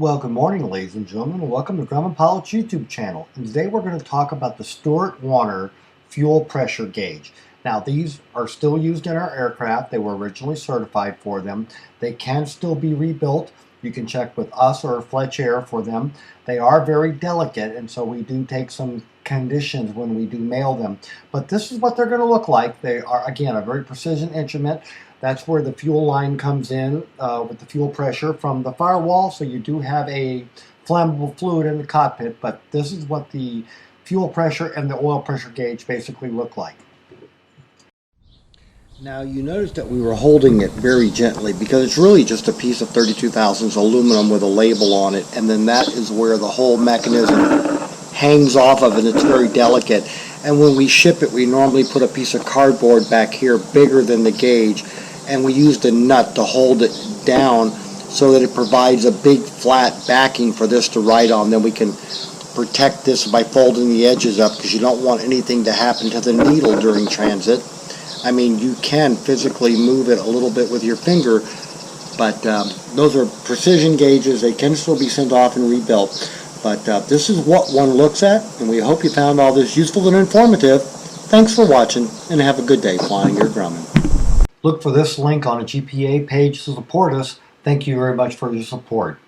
Well, good morning, ladies and gentlemen, and welcome to Grumman Pilot's YouTube channel. And today we're going to talk about the Stewart fuel pressure gauge. Now, these are still used in our aircraft. They were originally certified for them. They can still be rebuilt. You can check with us or Fletch Air for them. They are very delicate, and so we do take some conditions when we do mail them. But this is what they're going to look like. They are, again, a very precision instrument. That's where the fuel line comes in with the fuel pressure from the firewall. So you do have a flammable fluid in the cockpit, but this is what the fuel pressure and the oil pressure gauge basically look like. Now you notice that we were holding it very gently because it's really just a piece of 32 thousandths aluminum with a label on it, and then that is where the whole mechanism hangs off of it. It's very delicate, and when we ship it we normally put a piece of cardboard back here bigger than the gauge, and we used a nut to hold it down so that it provides a big flat backing for this to ride on. Then we can protect this by folding the edges up because you don't want anything to happen to the needle during transit. I mean, you can physically move it a little bit with your finger, but those are precision gauges. They can still be sent off and rebuilt. But this is what one looks at, and we hope you found all this useful and informative. Thanks for watching, and have a good day flying your Grumman. Look for this link on a GPA page to support us. Thank you very much for your support.